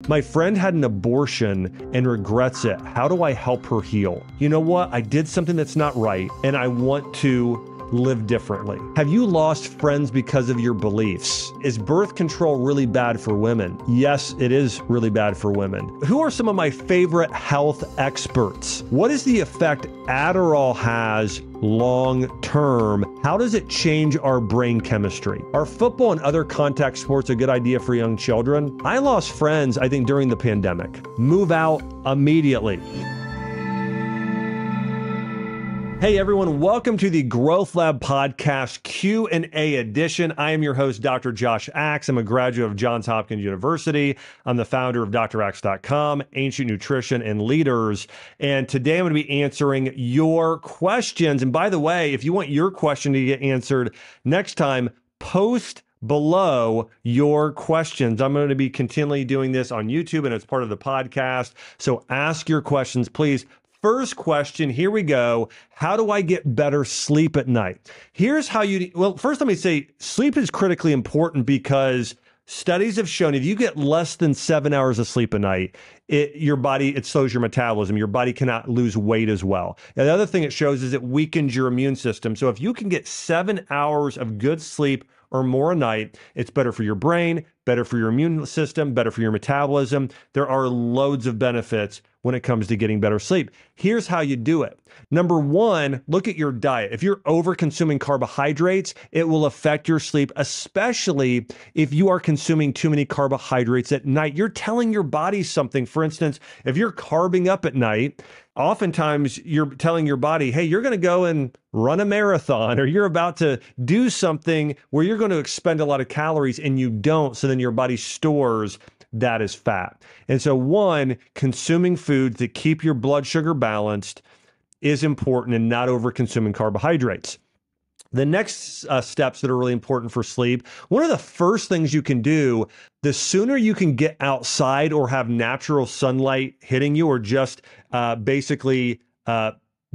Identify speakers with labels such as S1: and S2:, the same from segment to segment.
S1: My friend had an abortion and regrets it. How do I help her heal? You know what? I did something that's not right, and I want to live differently. Have you lost friends because of your beliefs? Is birth control really bad for women? Yes, it is really bad for women. Who are some of my favorite health experts? What is the effect Adderall has long term? How does it change our brain chemistry? Are football and other contact sports a good idea for young children? I lost friends, I think, during the pandemic. Move out immediately. Hey everyone, welcome to the Growth Lab Podcast Q&A edition. I am your host, Dr. Josh Axe. I'm a graduate of Johns Hopkins University. I'm the founder of draxe.com, Ancient Nutrition and Leaders. And today I'm going to be answering your questions. And by the way, if you want your question to get answered next time, post below your questions. I'm going to be continually doing this on YouTube and it's part of the podcast. So ask your questions, please. First question, here we go. How do I get better sleep at night? Here's how well, first let me say sleep is critically important because studies have shown if you get less than 7 hours of sleep a night, it slows your metabolism. Your body cannot lose weight as well. And the other thing it shows is it weakens your immune system. So if you can get 7 hours of good sleep or more a night, it's better for your brain, better for your immune system, better for your metabolism. There are loads of benefits when it comes to getting better sleep. Here's how you do it. Number one, look at your diet. If you're over consuming carbohydrates, it will affect your sleep, especially if you are consuming too many carbohydrates at night. You're telling your body something. For instance, if you're carbing up at night, oftentimes you're telling your body, hey, you're going to go and run a marathon, or you're about to do something where you're going to expend a lot of calories and you don't. So then your body stores that as fat. And so one, consuming foods that keep your blood sugar balanced is important and not over consuming carbohydrates. The next steps that are really important for sleep, one of the first things you can do, the sooner you can get outside or have natural sunlight hitting you, or just basically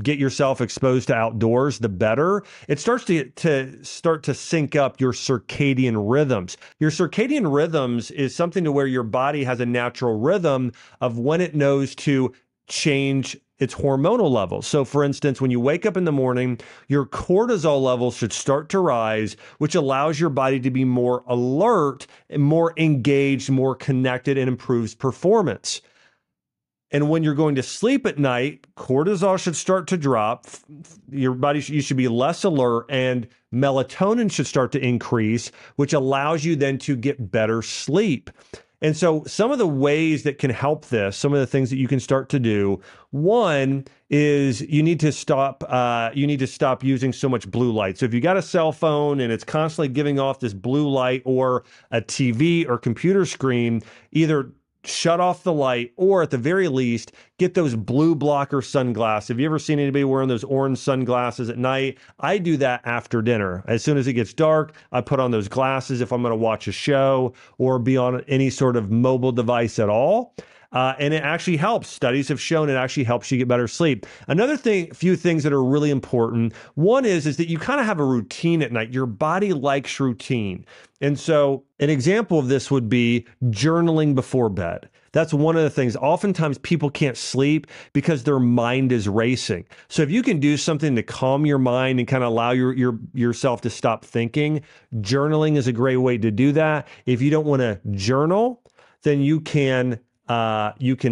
S1: get yourself exposed to outdoors, the better. It starts to sync up your circadian rhythms. Your circadian rhythms is something to where your body has a natural rhythm of when it knows to change its hormonal levels. So for instance, when you wake up in the morning, your cortisol levels should start to rise, which allows your body to be more alert, and more engaged, more connected, and improves performance. And when you're going to sleep at night, cortisol should start to drop. You should be less alert, and melatonin should start to increase, which allows you then to get better sleep. And so some of the ways that can help this, some of the things that you can start to do, one is you need to stop using so much blue light. So if you got a cell phone and it's constantly giving off this blue light, or a TV or computer screen, either shut off the light, or at the very least, get those blue blocker sunglasses. Have you ever seen anybody wearing those orange sunglasses at night? I do that after dinner. As soon as it gets dark, I put on those glasses if I'm going to watch a show or be on any sort of mobile device at all. And it actually helps. Studies have shown it actually helps you get better sleep. Another few things that are really important. One is that you kind of have a routine at night. Your body likes routine. And so an example of this would be journaling before bed. That's one of the things. Oftentimes people can't sleep because their mind is racing. So if you can do something to calm your mind and kind of allow yourself to stop thinking, journaling is a great way to do that. If you don't want to journal, then you can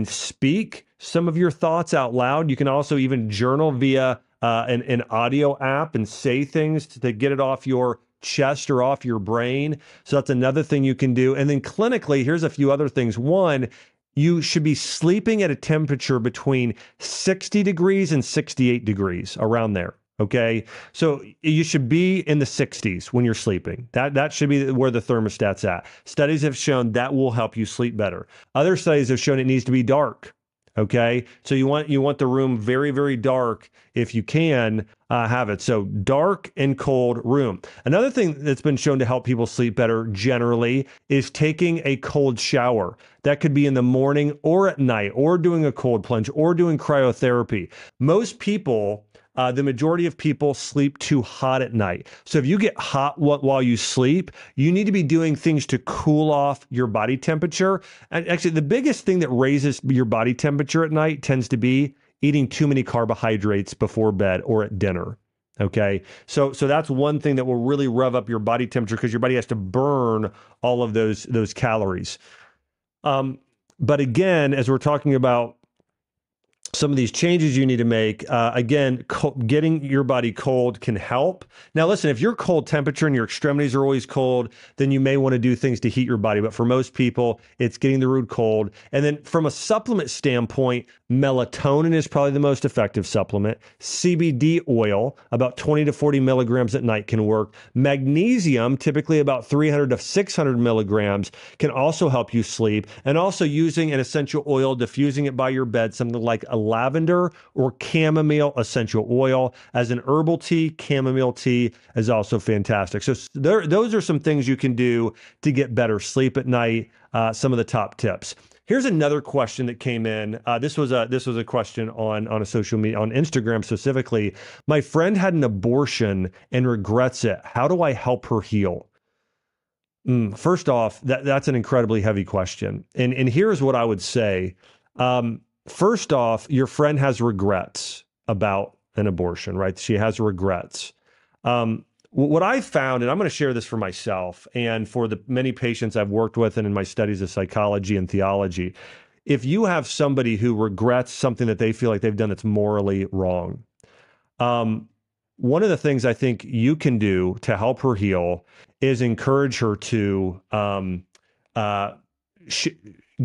S1: speak some of your thoughts out loud. You can also even journal via an audio app and say things to get it off your chest or off your brain. So that's another thing you can do. And then clinically, here's a few other things. One, you should be sleeping at a temperature between 60 degrees and 68 degrees, around there. Okay. So you should be in the 60s when you're sleeping. That should be where the thermostat's at. Studies have shown that will help you sleep better. Other studies have shown it needs to be dark. Okay. So you want the room very, very dark if you can have it. So dark and cold room. Another thing that's been shown to help people sleep better generally is taking a cold shower. That could be in the morning or at night, or doing a cold plunge, or doing cryotherapy. Most people The majority of people sleep too hot at night. So if you get hot while you sleep, you need to be doing things to cool off your body temperature. And actually, the biggest thing that raises your body temperature at night tends to be eating too many carbohydrates before bed or at dinner. Okay. So that's one thing that will really rev up your body temperature because your body has to burn all of those calories. But again, as we're talking about some of these changes you need to make, again, getting your body cold can help. Now, listen, if you're cold temperature and your extremities are always cold, then you may want to do things to heat your body. But for most people, it's getting the root cold. And then from a supplement standpoint, melatonin is probably the most effective supplement. CBD oil, about 20 to 40 milligrams at night can work. Magnesium, typically about 300 to 600 milligrams, can also help you sleep. And also using an essential oil, diffusing it by your bed, something like a lavender or chamomile essential oil. As an herbal tea, chamomile tea is also fantastic. So those are some things you can do to get better sleep at night. Some of the top tips. Here's another question that came in. This was a question on a social media, on Instagram specifically. My friend had an abortion and regrets it. How do I help her heal? First off, that's an incredibly heavy question. And here's what I would say. First off, your friend has regrets about an abortion, right? She has regrets. What I found, and I'm going to share this for myself and for the many patients I've worked with and in my studies of psychology and theology, if you have somebody who regrets something that they feel like they've done that's morally wrong, one of the things I think you can do to help her heal is encourage her to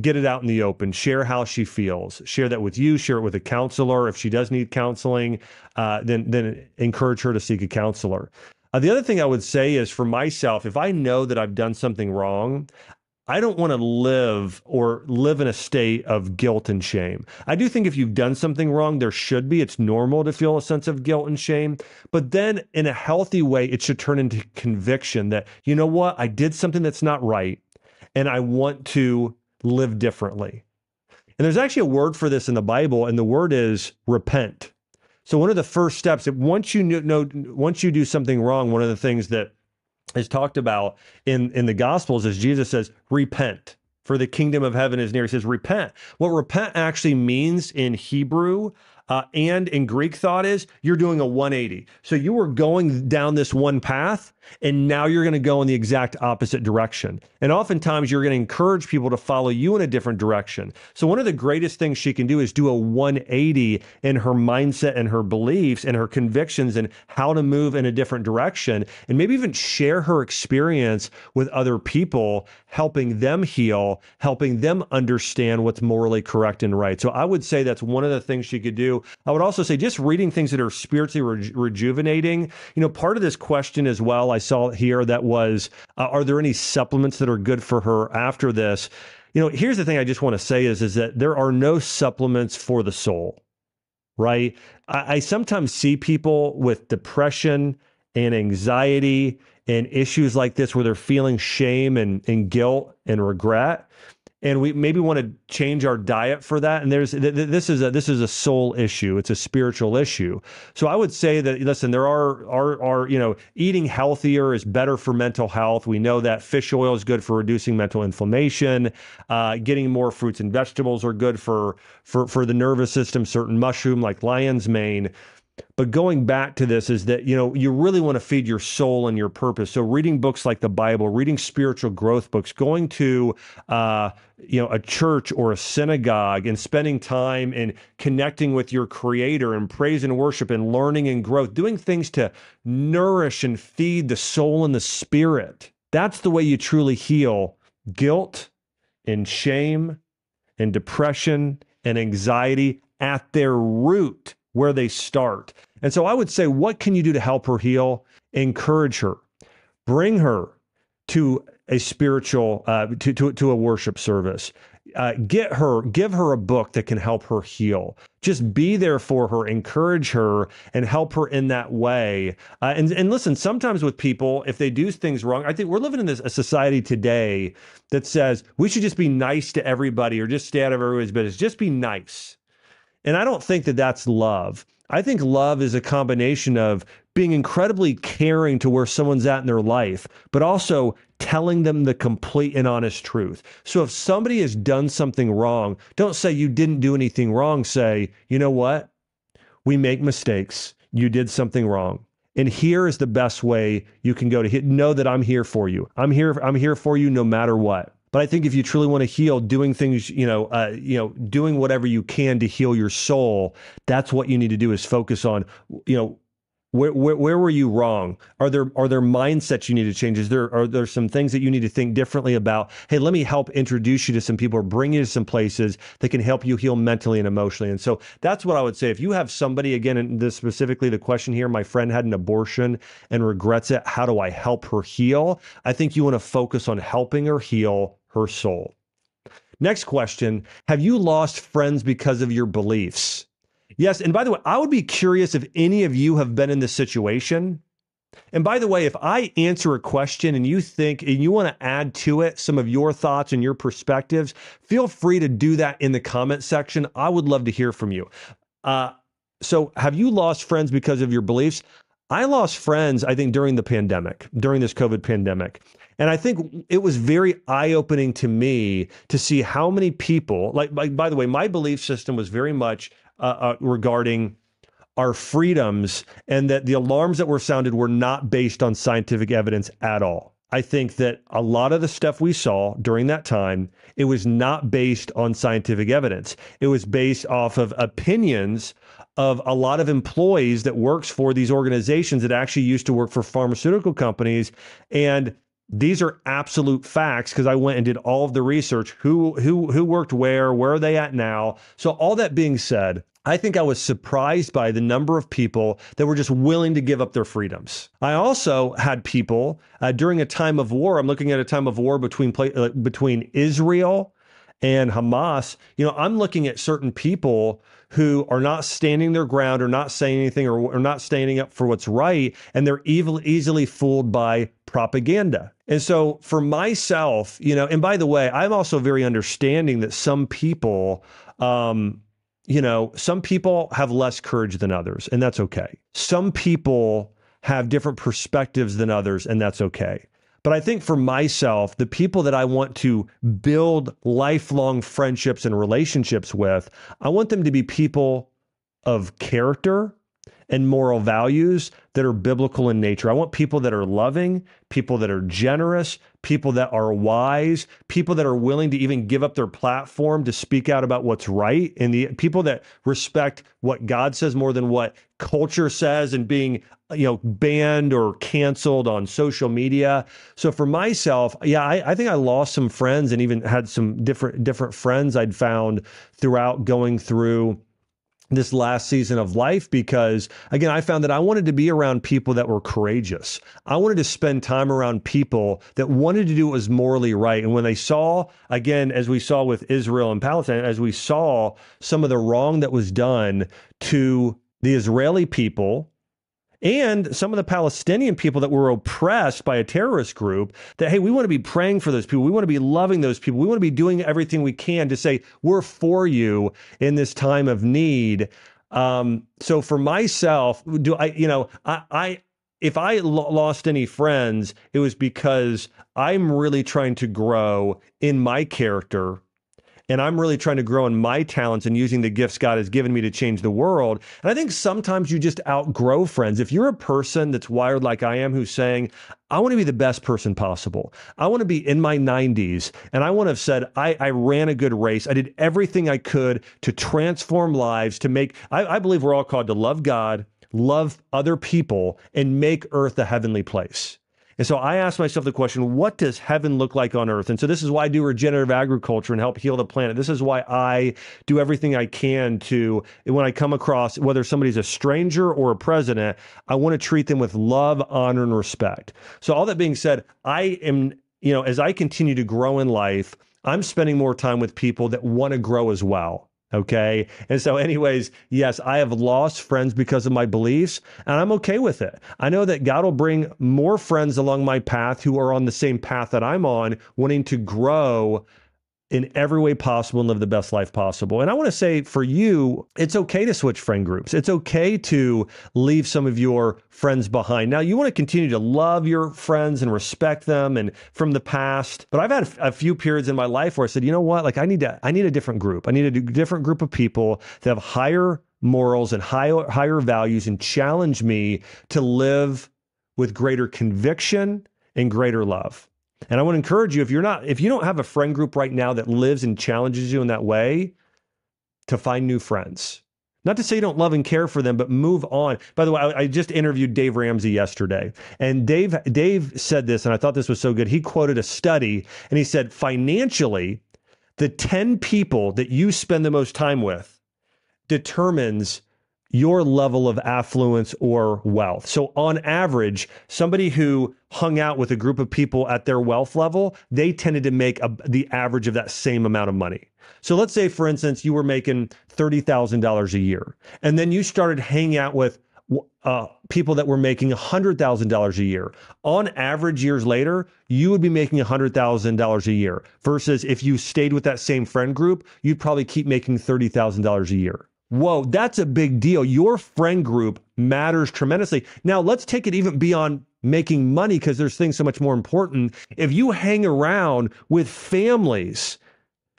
S1: get it out in the open, share how she feels, share that with you, share it with a counselor. If she does need counseling, then encourage her to seek a counselor. The other thing I would say is for myself, if I know that I've done something wrong, I don't want to live in a state of guilt and shame. I do think if you've done something wrong, there should be. It's normal to feel a sense of guilt and shame. But then in a healthy way, it should turn into conviction that, you know what, I did something that's not right, and I want to live differently. And there's actually a word for this in the Bible, and the word is repent. So one of the first steps, once you do something wrong, one of the things that is talked about in the Gospels is Jesus says, repent, for the kingdom of heaven is near. He says, repent. What repent actually means in Hebrew and in Greek thought is you're doing a 180. So you were going down this one path, and now you're going to go in the exact opposite direction. And oftentimes you're going to encourage people to follow you in a different direction. So one of the greatest things she can do is do a 180 in her mindset and her beliefs and her convictions and how to move in a different direction, and maybe even share her experience with other people, helping them heal, helping them understand what's morally correct and right. So I would say that's one of the things she could do. I would also say just reading things that are spiritually rejuvenating. Part of this question as well, I saw here that was, are there any supplements that are good for her after this? Here's the thing I just want to say is that there are no supplements for the soul, right? I sometimes see people with depression and anxiety and issues like this where they're feeling shame and guilt and regret. And we maybe want to change our diet for that. And this is a soul issue. It's a spiritual issue. So I would say that, listen, there are eating healthier is better for mental health. We know that fish oil is good for reducing mental inflammation. Getting more fruits and vegetables are good for the nervous system. Certain mushroom like lion's mane. But going back to this is that, you really want to feed your soul and your purpose. So reading books like the Bible, reading spiritual growth books, going to, a church or a synagogue and spending time and connecting with your creator and praise and worship and learning and growth, doing things to nourish and feed the soul and the spirit. That's the way you truly heal guilt and shame and depression and anxiety at their root, where they start. And so I would say, what can you do to help her heal? Encourage her, bring her to a spiritual, to a worship service. Give her a book that can help her heal. Just be there for her, encourage her, and help her in that way. And listen, sometimes with people, if they do things wrong, I think we're living in a society today that says we should just be nice to everybody or just stay out of everybody's business. Just be nice. And I don't think that that's love. I think love is a combination of being incredibly caring to where someone's at in their life, but also telling them the complete and honest truth. So if somebody has done something wrong, don't say you didn't do anything wrong. Say, you know what? We make mistakes. You did something wrong. And here is the best way you can go to know that I'm here for you. I'm here for you no matter what. But I think if you truly want to heal, doing things, doing whatever you can to heal your soul, that's what you need to do is focus on, where were you wrong? Are there mindsets you need to change? Are there some things that you need to think differently about? Hey, let me help introduce you to some people or bring you to some places that can help you heal mentally and emotionally. And so that's what I would say. If you have somebody, again, and this specifically the question here, my friend had an abortion and regrets it. How do I help her heal? I think you want to focus on helping her heal her soul. Next question. Have you lost friends because of your beliefs? Yes. And by the way, I would be curious if any of you have been in this situation. And by the way, if I answer a question and you think and you want to add to it some of your thoughts and your perspectives, feel free to do that in the comment section. I would love to hear from you. So have you lost friends because of your beliefs? I lost friends, I think, during the pandemic, during this COVID pandemic. And I think it was very eye-opening to me to see how many people, like by the way, my belief system was very much regarding our freedoms, and that the alarms that were sounded were not based on scientific evidence at all. I think that a lot of the stuff we saw during that time, it was not based on scientific evidence. It was based off of opinions of a lot of employees that works for these organizations that actually used to work for pharmaceutical companies. And these are absolute facts because I went and did all of the research. Who worked where are they at now? So all that being said, I think I was surprised by the number of people that were just willing to give up their freedoms. I also had people during a time of war. I'm looking at a time of war between Israel and Hamas. I'm looking at certain people who are not standing their ground or not saying anything or not standing up for what's right. And they're easily fooled by propaganda. And so for myself, and by the way, I'm also very understanding that some people, some people have less courage than others, and that's okay. Some people have different perspectives than others, and that's okay. But I think for myself, the people that I want to build lifelong friendships and relationships with, I want them to be people of character and moral values that are biblical in nature. I want people that are loving, people that are generous, people that are wise, people that are willing to even give up their platform to speak out about what's right, and the people that respect what God says more than what culture says, and being banned or canceled on social media. So for myself, I think I lost some friends and even had some different friends I'd found throughout going through this last season of life, because again, I found that I wanted to be around people that were courageous. I wanted to spend time around people that wanted to do what was morally right. And when they saw, again, as we saw with Israel and Palestine, as we saw some of the wrong that was done to the Israeli people and some of the Palestinian people that were oppressed by a terrorist group, that, hey, we want to be praying for those people. We want to be loving those people. We want to be doing everything we can to say, we're for you in this time of need. So for myself, if I lost any friends, it was because I'm really trying to grow in my character. And I'm really trying to grow in my talents and using the gifts God has given me to change the world. And I think sometimes you just outgrow friends. If you're a person that's wired like I am, who's saying, I want to be the best person possible. I want to be in my 90s. And I want to have said, I ran a good race. I did everything I could to transform lives, to make, I believe we're all called to love God, love other people, and make earth a heavenly place. And so I asked myself the question, what does heaven look like on earth? And so this is why I do regenerative agriculture and help heal the planet. This is why I do everything I can to, when I come across, whether somebody's a stranger or a president, I want to treat them with love, honor, and respect. So all that being said, I am, as I continue to grow in life, I'm spending more time with people that want to grow as well. Okay. And so anyways, yes, I have lost friends because of my beliefs, and I'm okay with it. I know that God will bring more friends along my path who are on the same path that I'm on, wanting to grow in every way possible and live the best life possible. And I want to say for you, it's okay to switch friend groups. It's okay to leave some of your friends behind. Now, you want to continue to love your friends and respect them and from the past. But I've had a few periods in my life where I said, you know what, like I need a different group. I need a different group of people that have higher morals and higher values and challenge me to live with greater conviction and greater love. And I want to encourage you, if you don't have a friend group right now that lives and challenges you in that way, to find new friends. Not to say you don't love and care for them, but move on. By the way, I just interviewed Dave Ramsey yesterday, and Dave said this, and I thought this was so good. He quoted a study, and he said, financially, the 10 people that you spend the most time with determines your level of affluence or wealth. So on average, somebody who hung out with a group of people at their wealth level, they tended to make the average of that same amount of money. So let's say, for instance, you were making $30,000 a year, and then you started hanging out with people that were making $100,000 a year. On average, years later, you would be making $100,000 a year, versus if you stayed with that same friend group, you'd probably keep making $30,000 a year. Whoa, that's a big deal. Your friend group matters tremendously. Now, let's take it even beyond making money, because there's things so much more important. If you hang around with families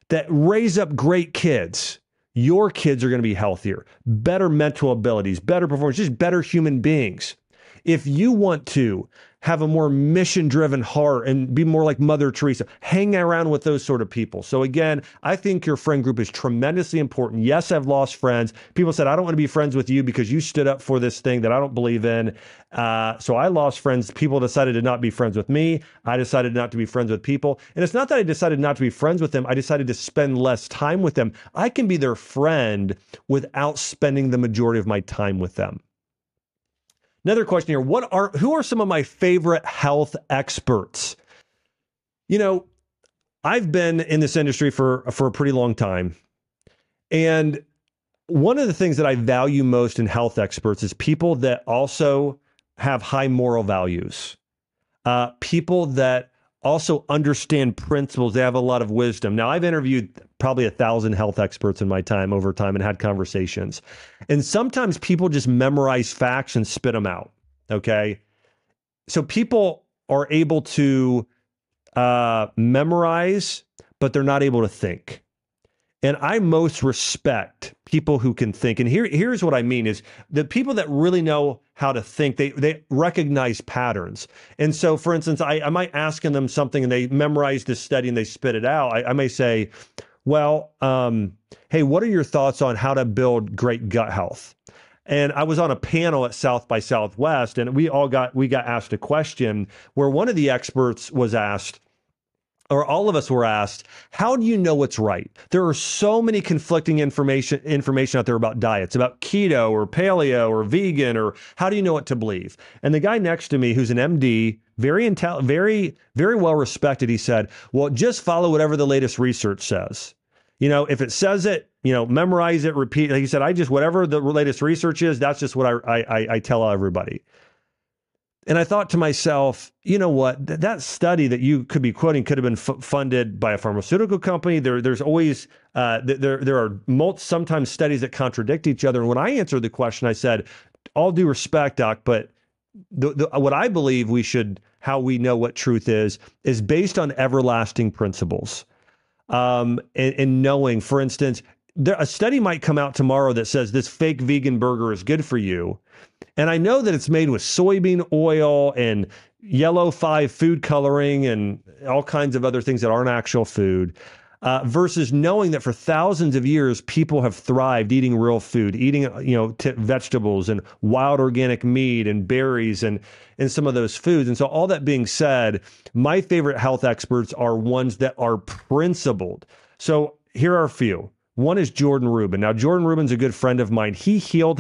S1: that raise up great kids, your kids are going to be healthier, better mental abilities, better performance, just better human beings. If you want to have a more mission-driven heart and be more like Mother Teresa, hang around with those sort of people. So again, I think your friend group is tremendously important. Yes, I've lost friends. People said, I don't want to be friends with you because you stood up for this thing that I don't believe in. So I lost friends. People decided to not be friends with me. I decided not to be friends with people. And it's not that I decided not to be friends with them. I decided to spend less time with them. I can be their friend without spending the majority of my time with them. Another question here, who are some of my favorite health experts? You know, I've been in this industry for a pretty long time. And one of the things that I value most in health experts is people that also have high moral values. People that also understand principles. They have a lot of wisdom. Now, I've interviewed probably 1,000 health experts in my time over time and had conversations. And sometimes people just memorize facts and spit them out. Okay. So people are able to memorize, but they're not able to think. And I most respect people who can think. And here's what I mean is the people that really know how to think, they recognize patterns. And so, for instance, I might ask them something and they memorize this study and they spit it out. I may say, well, hey, what are your thoughts on how to build great gut health? And I was on a panel at South by Southwest, and we got asked a question where one of the experts was asked, or all of us were asked, how do you know what's right? There are so many conflicting information out there about diets, about keto or paleo or vegan, or how do you know what to believe? And the guy next to me, who's an MD, very well respected, he said, well, just follow whatever the latest research says. You know, if it says it, you know, memorize it, repeat it. He said, whatever the latest research is, that's just what I tell everybody. And I thought to myself, you know what, that study that you could be quoting could have been funded by a pharmaceutical company. There's always, there are sometimes studies that contradict each other. And when I answered the question, I said, all due respect, Doc, but what I believe how we know what truth is based on everlasting principles. And knowing, for instance, a study might come out tomorrow that says this fake vegan burger is good for you. And I know that it's made with soybean oil and yellow 5 food coloring and all kinds of other things that aren't actual food, versus knowing that for thousands of years, people have thrived eating real food, eating, vegetables and wild organic meat and berries and some of those foods. And so all that being said, my favorite health experts are ones that are principled. So here are a few. One is Jordan Rubin. Now, Jordan Rubin's a good friend of mine. He healed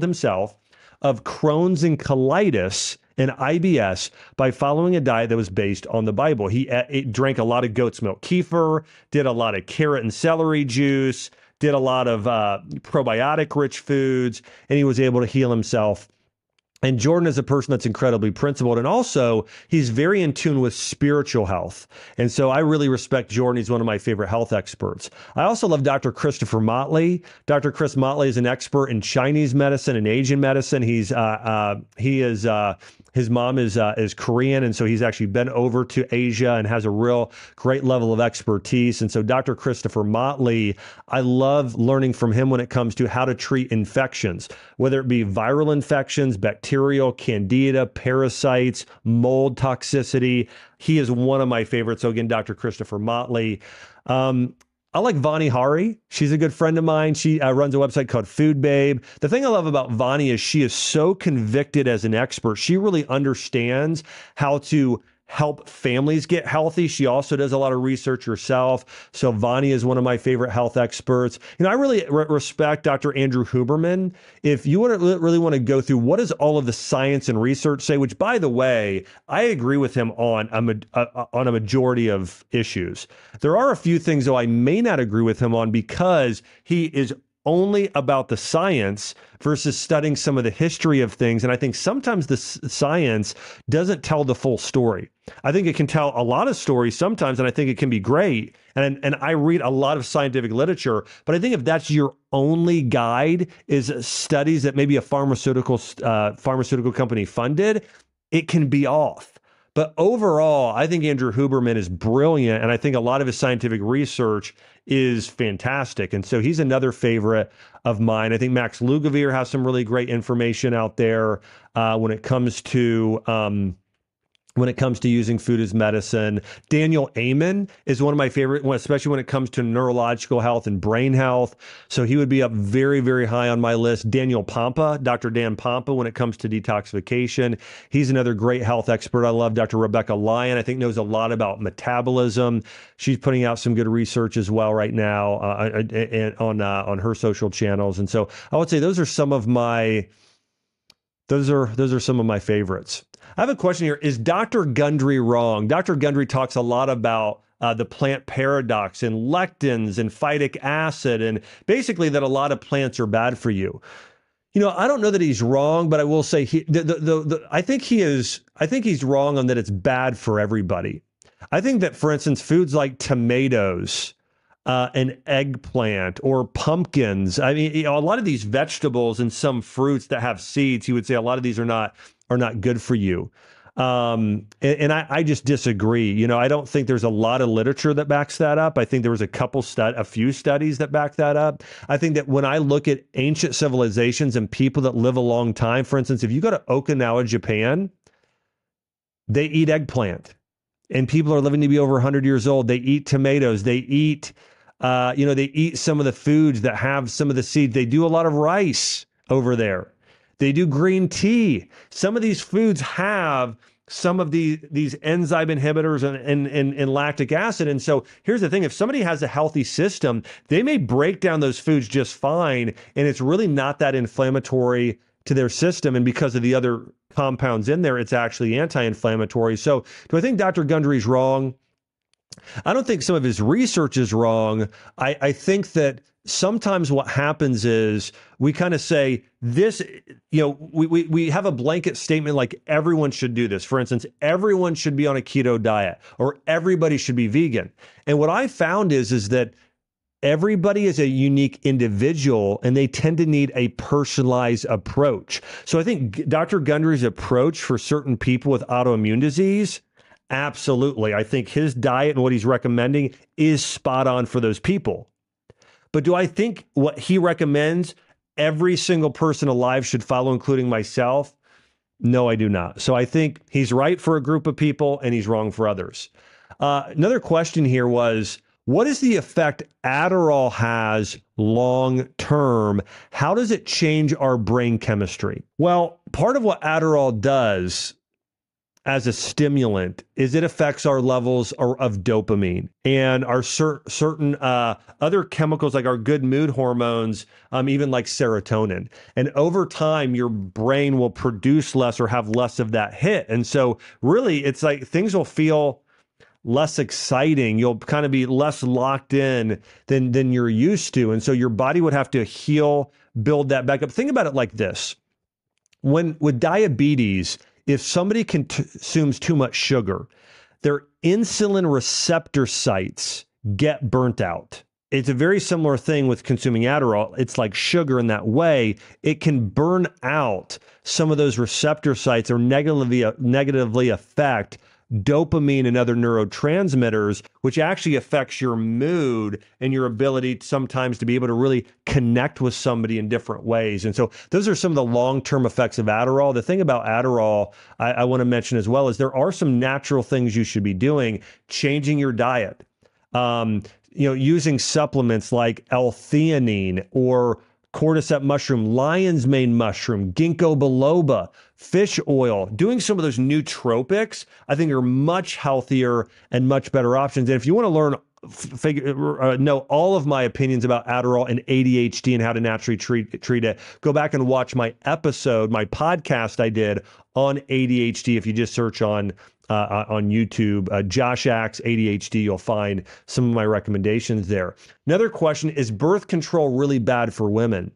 S1: himself of Crohn's and colitis and IBS by following a diet that was based on the Bible. He drank a lot of goat's milk kefir, did a lot of carrot and celery juice, did a lot of probiotic-rich foods, and he was able to heal himself And Jordan is a person that's incredibly principled. And also, he's very in tune with spiritual health. And so I really respect Jordan. He's one of my favorite health experts. I also love Dr. Christopher Motley. Dr. Chris Motley is an expert in Chinese medicine and Asian medicine. His mom is Korean, and so he's actually been over to Asia and has a real great level of expertise. And so Dr. Christopher Motley, I love learning from him when it comes to how to treat infections, whether it be viral infections, bacterial, candida, parasites, mold toxicity. He is one of my favorites. So again, Dr. Christopher Motley. I like Vani Hari. She's a good friend of mine. She runs a website called Food Babe. The thing I love about Vani is she is so convicted as an expert. She really understands how to help families get healthy. She also does a lot of research herself. So Vani is one of my favorite health experts. You know, I really respect Dr. Andrew Huberman. If you really want to go through what does all of the science and research say, which by the way, I agree with him on a majority of issues. There are a few things though I may not agree with him on because he is only about the science versus studying some of the history of things. And I think sometimes the science doesn't tell the full story. I think it can tell a lot of stories sometimes, and I think it can be great. And I read a lot of scientific literature, but I think if that's your only guide is studies that maybe a pharmaceutical company funded, it can be off. But overall, I think Andrew Huberman is brilliant, and I think a lot of his scientific research is fantastic. And so he's another favorite of mine. I think Max Lugavere has some really great information out there when it comes to using food as medicine. Daniel Amen is one of my favorite, especially when it comes to neurological health and brain health. So he would be up very, very high on my list. Daniel Pompa, Dr. Dan Pompa, when it comes to detoxification. He's another great health expert. I love Dr. Rebecca Lyon. I think knows a lot about metabolism. She's putting out some good research as well right now on her social channels. And so I would say those are some of my favorites. I have a question here. Is Dr. Gundry wrong? Dr. Gundry talks a lot about the plant paradox and lectins and phytic acid, and basically that a lot of plants are bad for you. You know, I don't know that he's wrong, but I will say I think he's wrong on that it's bad for everybody. I think that, for instance, foods like tomatoes, an eggplant or pumpkins. I mean, you know, a lot of these vegetables and some fruits that have seeds, he would say a lot of these are not good for you. And I just disagree. You know, I don't think there's a lot of literature that backs that up. I think there was a few studies that back that up. I think that when I look at ancient civilizations and people that live a long time, for instance, if you go to Okinawa, Japan, they eat eggplant. And people are living to be over 100 years old. They eat tomatoes. They eat, they eat some of the foods that have some of the seeds. They do a lot of rice over there. They do green tea. Some of these foods have some of these enzyme inhibitors and lactic acid. And so here's the thing. If somebody has a healthy system, they may break down those foods just fine. And it's really not that inflammatory to their system. And because of the other compounds in there, it's actually anti-inflammatory. So do I think Dr. Gundry is wrong? I don't think some of his research is wrong. I think that sometimes what happens is we kind of say this, you know, we have a blanket statement like everyone should do this. For instance, everyone should be on a keto diet or everybody should be vegan. And what I found is that everybody is a unique individual and they tend to need a personalized approach. So I think Dr. Gundry's approach for certain people with autoimmune disease, absolutely. I think his diet and what he's recommending is spot on for those people. But do I think what he recommends every single person alive should follow, including myself? No, I do not. So I think he's right for a group of people and he's wrong for others. Another question here was, what is the effect Adderall has long term? How does it change our brain chemistry? Well, part of what Adderall does as a stimulant is it affects our levels of dopamine and our certain other chemicals like our good mood hormones, even like serotonin. And over time, your brain will produce less or have less of that hit. And so really, it's like things will feel less exciting. You'll kind of be less locked in than you're used to. And so your body would have to heal, build that back up. Think about it like this. when with diabetes, if somebody consumes too much sugar, their insulin receptor sites get burnt out. It's a very similar thing with consuming Adderall. It's like sugar in that way. It can burn out some of those receptor sites or negatively affect dopamine and other neurotransmitters, which actually affects your mood and your ability sometimes to be able to really connect with somebody in different ways. And so those are some of the long-term effects of Adderall. The thing about Adderall I want to mention as well is there are some natural things you should be doing, changing your diet. Using supplements like L-theanine or cordyceps mushroom, lion's mane mushroom, ginkgo biloba, fish oil, doing some of those nootropics, I think are much healthier and much better options. And if you want to learn, know all of my opinions about Adderall and ADHD and how to naturally treat it, go back and watch my podcast I did on ADHD. If you just search on YouTube, Josh Axe ADHD, you'll find some of my recommendations there. Another question, is birth control really bad for women?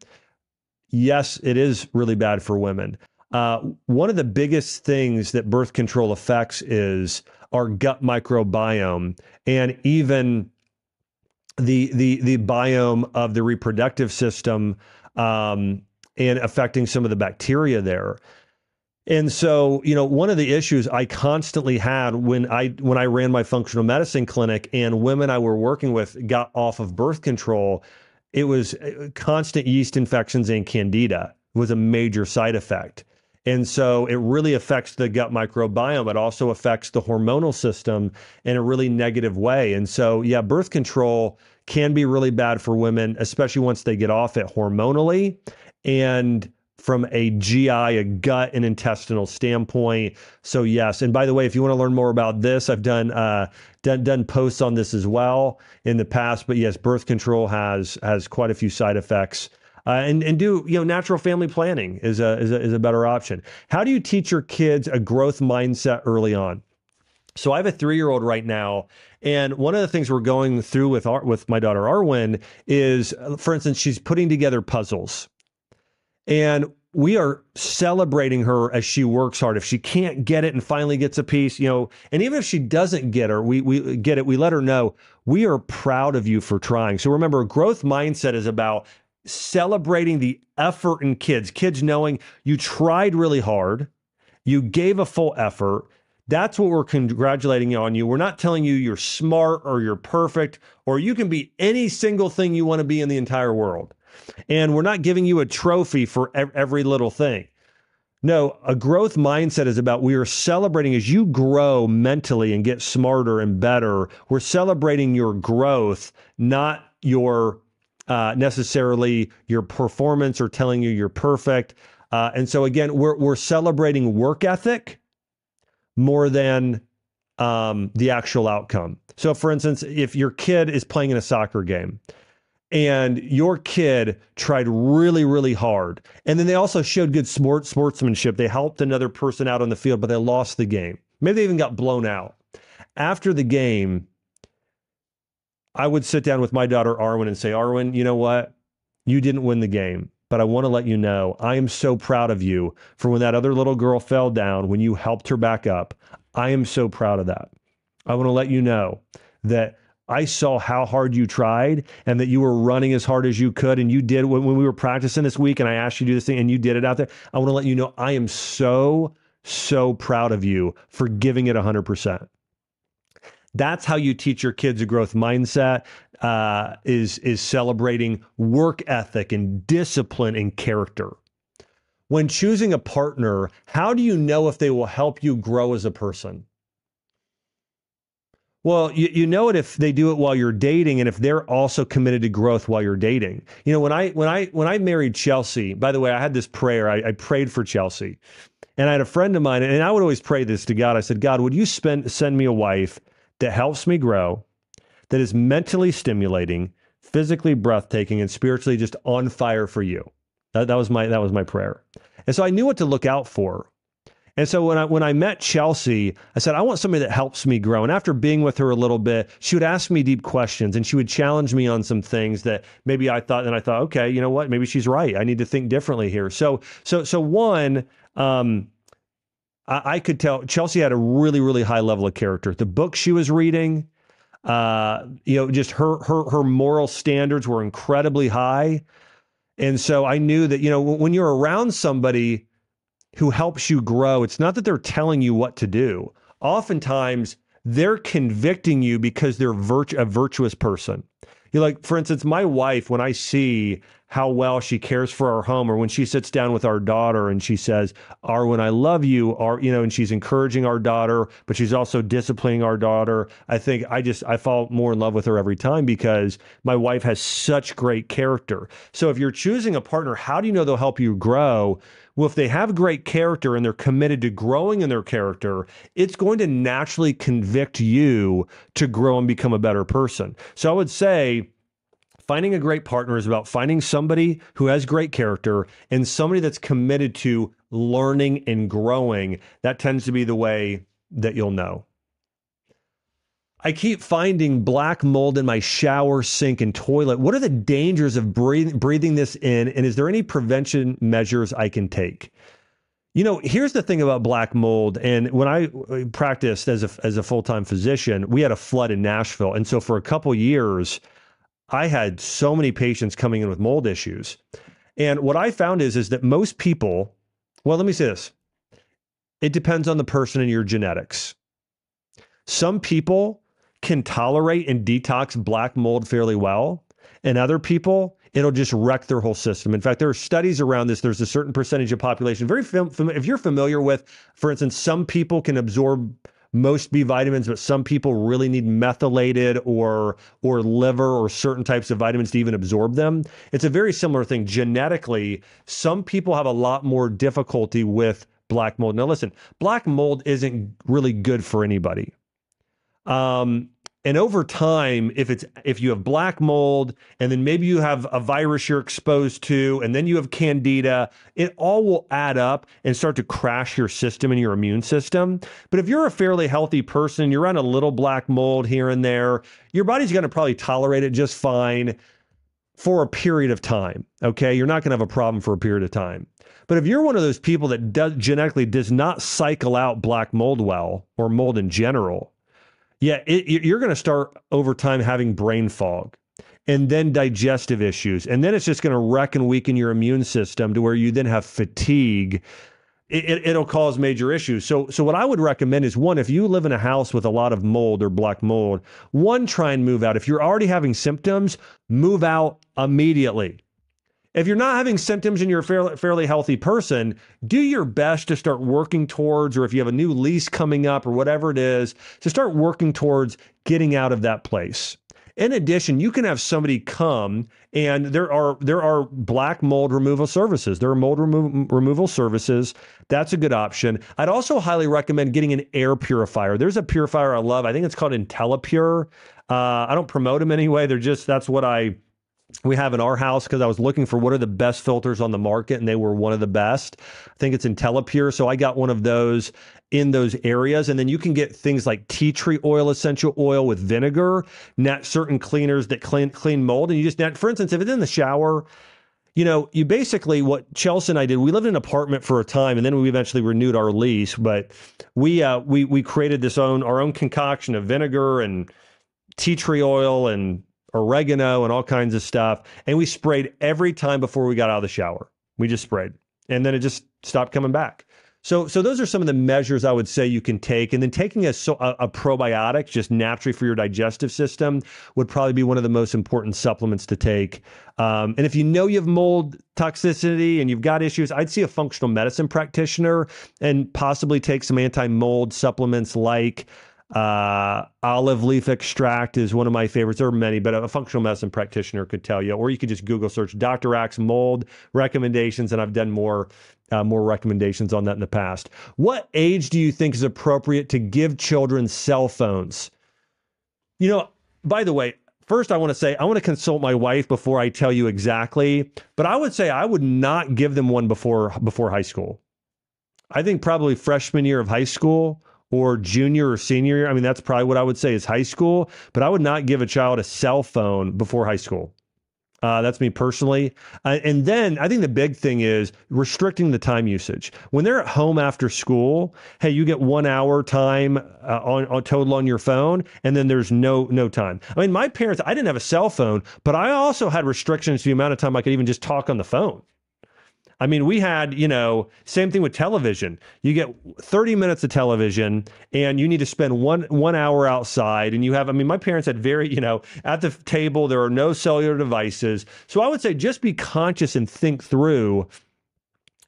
S1: Yes, it is really bad for women. One of the biggest things that birth control affects is our gut microbiome and even the biome of the reproductive system, and affecting some of the bacteria there. And so, one of the issues I constantly had when I ran my functional medicine clinic and women I were working with got off of birth control, it was constant yeast infections and candida was a major side effect. And so it really affects the gut microbiome. It also affects the hormonal system in a really negative way. And so, yeah, birth control can be really bad for women, especially once they get off it hormonally and from a GI, a gut and intestinal standpoint. So yes. And by the way, if you want to learn more about this, I've done posts on this as well in the past. But yes, birth control has quite a few side effects. And do natural family planning is a better option. How do you teach your kids a growth mindset early on? So I have a 3-year-old right now, and one of the things we're going through with my daughter Arwyn is, for instance, she's putting together puzzles. And we are celebrating her as she works hard. If she can't get it and finally gets a piece, and even if she doesn't get her, we get it, we let her know we are proud of you for trying. So remember, growth mindset is about celebrating the effort in kids knowing you tried really hard, you gave a full effort. That's what we're congratulating on you. We're not telling you you're smart or you're perfect or you can be any single thing you want to be in the entire world. And we're not giving you a trophy for every little thing. No, a growth mindset is about we are celebrating as you grow mentally and get smarter and better. We're celebrating your growth, not your necessarily your performance or telling you you're perfect. And so again, we're celebrating work ethic more than the actual outcome. So for instance, if your kid is playing in a soccer game, and your kid tried really, really hard. And then they also showed good sportsmanship. They helped another person out on the field, but they lost the game. Maybe they even got blown out. After the game, I would sit down with my daughter, Arwyn, and say, Arwyn, you know what? You didn't win the game, but I want to let you know, I am so proud of you for when that other little girl fell down, when you helped her back up. I am so proud of that. I want to let you know that I saw how hard you tried and that you were running as hard as you could. And you did when we were practicing this week and I asked you to do this thing and you did it out there. I want to let you know, I am so, so proud of you for giving it 100%. That's how you teach your kids a growth mindset, is celebrating work ethic and discipline and character. When choosing a partner, how do you know if they will help you grow as a person? Well, you know it if they do it while you're dating and if they're also committed to growth while you're dating. When I married Chelsea, by the way, I had this prayer. I prayed for Chelsea. And I had a friend of mine, and I would always pray this to God. I said, God, would you send me a wife that helps me grow, that is mentally stimulating, physically breathtaking, and spiritually just on fire for you? That was my prayer. And so I knew what to look out for. And so when I met Chelsea, I said, I want somebody that helps me grow. And after being with her a little bit, she would ask me deep questions and she would challenge me on some things that maybe I thought, okay, you know what? Maybe she's right. I need to think differently here. So one, I could tell Chelsea had a really, really high level of character. The book she was reading, just her moral standards were incredibly high. And so I knew that, when you're around somebody who helps you grow, it's not that they're telling you what to do. Oftentimes, they're convicting you because they're a virtuous person. For instance, my wife, when I see how well she cares for our home, or when she sits down with our daughter and she says, Arwyn, I love you, and she's encouraging our daughter, but she's also disciplining our daughter. I think I fall more in love with her every time because my wife has such great character. So if you're choosing a partner, how do you know they'll help you grow? Well, if they have great character and they're committed to growing in their character, it's going to naturally convict you to grow and become a better person. So I would say finding a great partner is about finding somebody who has great character and somebody that's committed to learning and growing. That tends to be the way that you'll know. I keep finding black mold in my shower, sink, and toilet. What are the dangers of breathing this in? And is there any prevention measures I can take? Here's the thing about black mold. And when I practiced as a full-time physician, we had a flood in Nashville. And so for a couple years, I had so many patients coming in with mold issues. And what I found is that most people, well, let me say this. It depends on the person and your genetics. Some people can tolerate and detox black mold fairly well, and other people, it'll just wreck their whole system. In fact, there are studies around this. There's a certain percentage of population, if you're familiar with, for instance, some people can absorb most B vitamins, but some people really need methylated or liver or certain types of vitamins to even absorb them. It's a very similar thing. Genetically, some people have a lot more difficulty with black mold. Now listen, black mold isn't really good for anybody. And over time, if you have black mold and then maybe you have a virus you're exposed to, and then you have candida, it all will add up and start to crash your system and your immune system. But if you're a fairly healthy person, you're on a little black mold here and there, your body's going to probably tolerate it just fine for a period of time. Okay. You're not going to have a problem for a period of time. But if you're one of those people that genetically does not cycle out black mold well, or mold in general, you're going to start over time having brain fog and then digestive issues. And then it's just going to wreck and weaken your immune system to where you then have fatigue. It'll cause major issues. So what I would recommend is, one, if you live in a house with a lot of mold or black mold, try and move out. If you're already having symptoms, move out immediately. If you're not having symptoms and you're a fairly healthy person, do your best to start working towards, or if you have a new lease coming up or whatever it is, to start working towards getting out of that place. In addition, you can have somebody come, and there are black mold removal services. There are mold removal services. That's a good option. I'd also highly recommend getting an air purifier. There's a purifier I love. I think it's called IntelliPure. I don't promote them anyway. That's what we have in our house, because I was looking for what are the best filters on the market, and they were one of the best. I think it's IntelliPure. So I got one of those in those areas. And then you can get things like tea tree oil, essential oil with vinegar, certain cleaners that clean mold. And you just, for instance, if it's in the shower, you basically, what Chelsea and I did, we lived in an apartment for a time, and then we eventually renewed our lease. But we created our own concoction of vinegar and tea tree oil and oregano and all kinds of stuff. And we sprayed every time before we got out of the shower. We just sprayed, and then it just stopped coming back. So those are some of the measures I would say you can take. And then taking a probiotic just naturally for your digestive system would probably be one of the most important supplements to take. And if you have mold toxicity and you've got issues, I'd see a functional medicine practitioner and possibly take some anti-mold supplements like olive leaf extract is one of my favorites. There are many, but a functional medicine practitioner could tell you, or you could just Google search Dr. Axe mold recommendations. And I've done more recommendations on that in the past. What age do you think is appropriate to give children cell phones? By the way, first I want to consult my wife before I tell you exactly, but I would say I would not give them one before high school. I think probably freshman year of high school or junior or senior year. I mean, that's probably what I would say is high school, but I would not give a child a cell phone before high school. That's me personally. And then I think the big thing is restricting the time usage. When they're at home after school, hey, you get 1 hour time on total on your phone, and then there's no time. I mean, my parents, I didn't have a cell phone, but I also had restrictions to the amount of time I could even just talk on the phone. I mean, we had, same thing with television. You get 30 minutes of television and you need to spend one hour outside. And you have, I mean, my parents had very, at the table, there are no cellular devices. So I would say just be conscious and think through,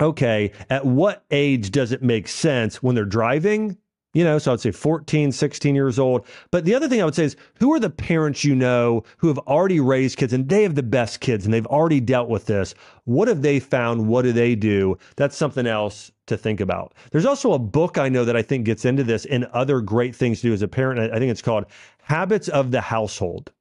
S1: okay, at what age does it make sense when they're driving? So I'd say 14, 16 years old. But the other thing I would say is, who are the parents who have already raised kids and they have the best kids and they've already dealt with this? What have they found? What do they do? That's something else to think about. There's also a book I know that I think gets into this and other great things to do as a parent. I think it's called Habits of the Household.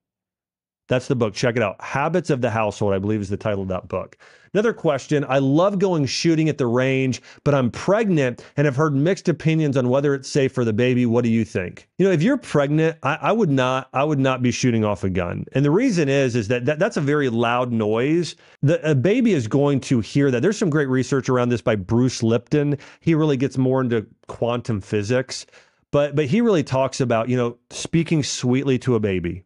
S1: That's the book. Check it out. Habits of the Household, I believe, is the title of that book. Another question. I love going shooting at the range, but I'm pregnant and have heard mixed opinions on whether it's safe for the baby. What do you think? If you're pregnant, I would not be shooting off a gun. And the reason is that's a very loud noise. A baby is going to hear that. There's some great research around this by Bruce Lipton. He really gets more into quantum physics, but he really talks about, speaking sweetly to a baby,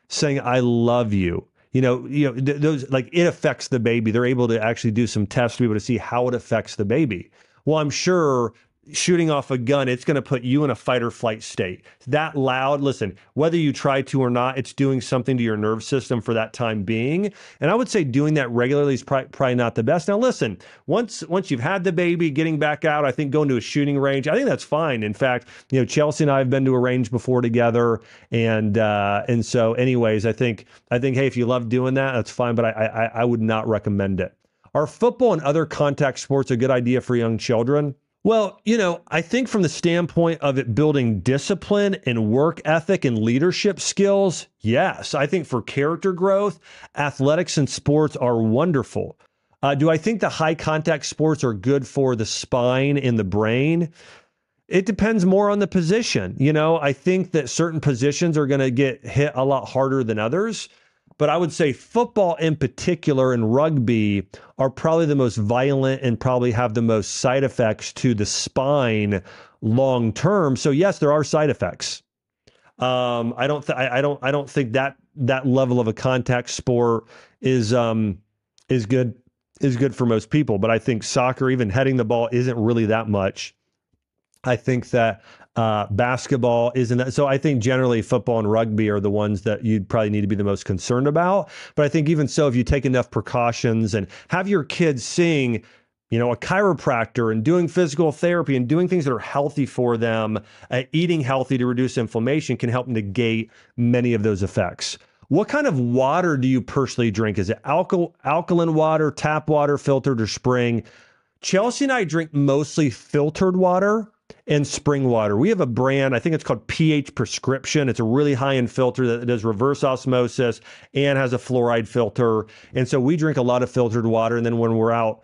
S1: saying, I love you. Those, like, it affects the baby. They're able to actually do some tests to be able to see how it affects the baby. Well, I'm sure shooting off a gun, it's going to put you in a fight or flight state. It's that loud. Listen, whether you try to or not, it's doing something to your nerve system for that time being. And I would say doing that regularly is probably not the best. Now, listen, once you've had the baby, getting back out, I think going to a shooting range, I think that's fine. In fact, Chelsea and I have been to a range before together. And so anyways, I think, hey, if you love doing that, that's fine. But I would not recommend it. Are football and other contact sports a good idea for young children? Well, I think from the standpoint of it building discipline and work ethic and leadership skills, yes. I think for character growth, athletics and sports are wonderful. Do I think the high contact sports are good for the spine and the brain? It depends more on the position. I think that certain positions are going to get hit a lot harder than others. But I would say football in particular and rugby are probably the most violent and probably have the most side effects to the spine long term. So yes, there are side effects. I don't think that level of a contact sport is good for most people. But I think soccer, even heading the ball, isn't really that much. I think that basketball isn't that. So I think generally football and rugby are the ones that you'd probably need to be the most concerned about. But I think even so, if you take enough precautions and have your kids seeing, a chiropractor and doing physical therapy and doing things that are healthy for them, eating healthy to reduce inflammation can help negate many of those effects. What kind of water do you personally drink? Is it alkaline water, tap water, filtered, or spring? Chelsea and I drink mostly filtered water and spring water. We have a brand, I think it's called pH Prescription. It's a really high-end filter that does reverse osmosis and has a fluoride filter. And so we drink a lot of filtered water. And then when we're out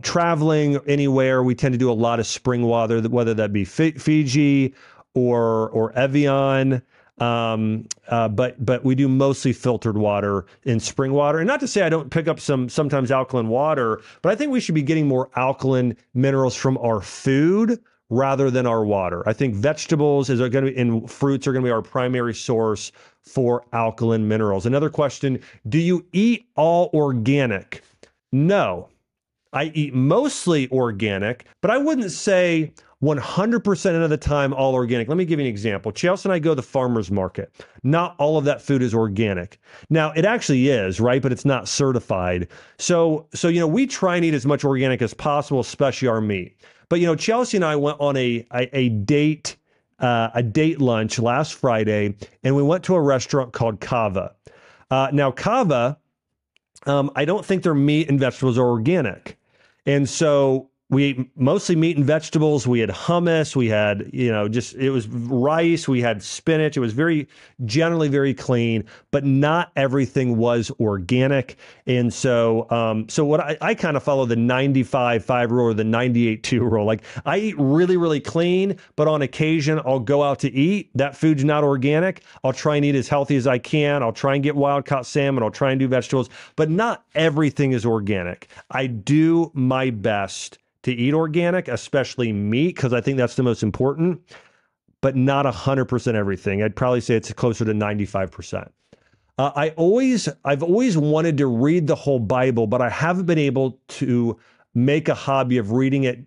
S1: traveling anywhere, we tend to do a lot of spring water, whether that be Fiji or Evian. But we do mostly filtered water and spring water. And not to say I don't pick up sometimes alkaline water, but I think we should be getting more alkaline minerals from our food rather than our water. I think vegetables and fruits are going to be our primary source for alkaline minerals. Another question, do you eat all organic? No, I eat mostly organic, but I wouldn't say 100% of the time all organic. Let me give you an example. Chelsea and I go to the farmer's market. Not all of that food is organic. Now, it actually is, right? But it's not certified. So we try and eat as much organic as possible, especially our meat. But, Chelsea and I went on a date lunch last Friday, and we went to a restaurant called Kava. Now, Kava, I don't think their meat and vegetables are organic. And so we ate mostly meat and vegetables. We had hummus. We had, it was rice. We had spinach. It was generally very clean, but not everything was organic. And so, what I kind of follow the 95-5 rule or the 98-2 rule. Like I eat really, really clean, but on occasion I'll go out to eat. That food's not organic. I'll try and eat as healthy as I can. I'll try and get wild caught salmon. I'll try and do vegetables, but not everything is organic. I do my best to eat organic, especially meat, because I think that's the most important, but not 100% everything. I'd probably say it's closer to 95%. I've always wanted to read the whole Bible, but I haven't been able to make a hobby of reading it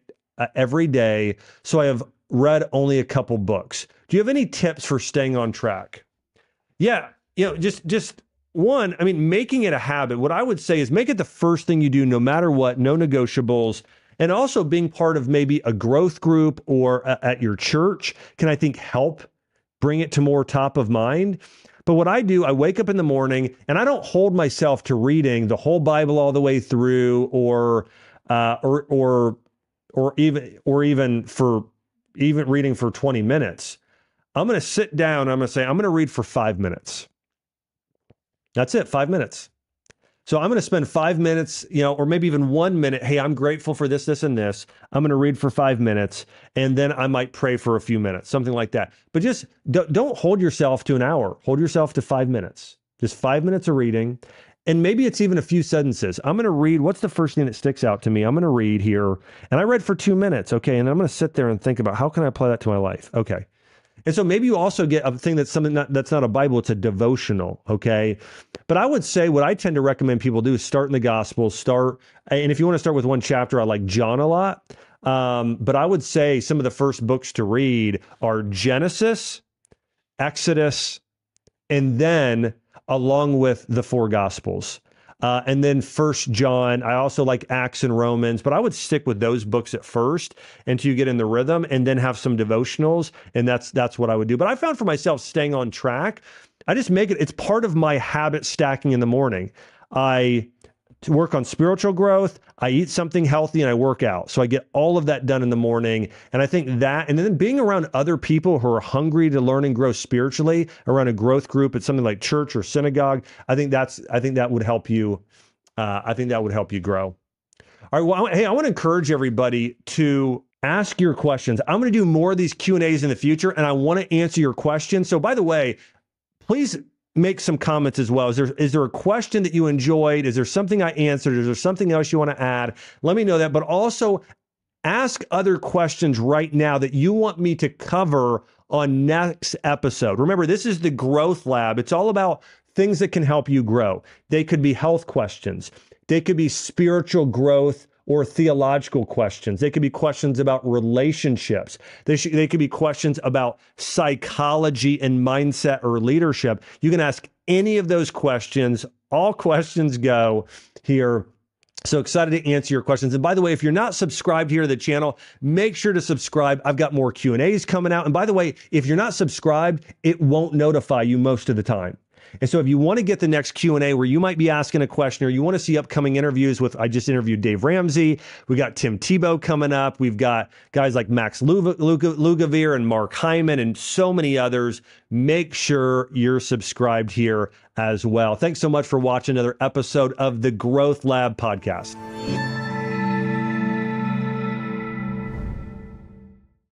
S1: every day. So I have read only a couple books. Do you have any tips for staying on track? Yeah, just one, making it a habit. What I would say is make it the first thing you do, no matter what, no negotiables. And also being part of maybe a growth group or at your church can, I think, help bring it to more top of mind. But what I do, I wake up in the morning and I don't hold myself to reading the whole Bible all the way through or even reading for 20 minutes. I'm going to sit down. I'm going to say, I'm going to read for 5 minutes. That's it, 5 minutes. So I'm going to spend 5 minutes, or maybe even 1 minute. Hey, I'm grateful for this, this, and this. I'm going to read for 5 minutes, and then I might pray for a few minutes, something like that. But just don't hold yourself to an hour. Hold yourself to 5 minutes. Just 5 minutes of reading, and maybe it's even a few sentences. I'm going to read. What's the first thing that sticks out to me? I'm going to read here, and I read for 2 minutes. Okay, and I'm going to sit there and think about how can I apply that to my life. Okay. And so maybe you also get a thing that's something that's not a Bible, it's a devotional, okay? But I would say what I tend to recommend people do is start in the Gospels, and if you want to start with one chapter, I like John a lot. But I would say some of the first books to read are Genesis, Exodus, and then along with the 4 Gospels. And then First John. I also like Acts and Romans, but I would stick with those books at first until you get in the rhythm, and then have some devotionals, and that's what I would do. But I found for myself staying on track, I just make it's part of my habit stacking in the morning. I work on spiritual growth, I eat something healthy, and I work out. So I get all of that done in the morning. And I think that, and then being around other people who are hungry to learn and grow spiritually around a growth group at something like church or synagogue, I think that would help you. I think that would help you grow. All right. Well, hey, I want to encourage everybody to ask your questions. I'm going to do more of these Q&As in the future, and I want to answer your questions. So by the way, please make some comments as well. Is there a question that you enjoyed? Is there something I answered? Is there something else you want to add? Let me know that, but also ask other questions right now that you want me to cover on next episode. Remember, this is the Growth Lab. It's all about things that can help you grow. They could be health questions. They could be spiritual growth or theological questions. They could be questions about relationships. They could be questions about psychology and mindset or leadership. You can ask any of those questions. All questions go here. So excited to answer your questions. And by the way, if you're not subscribed here to the channel, make sure to subscribe. I've got more Q&As coming out. And by the way, if you're not subscribed, it won't notify you most of the time. And so if you want to get the next Q&A where you might be asking a question, or you want to see upcoming interviews I just interviewed Dave Ramsey. We got Tim Tebow coming up. We've got guys like Max Lugavere and Mark Hyman and so many others. Make sure you're subscribed here as well. Thanks so much for watching another episode of the Growth Lab podcast.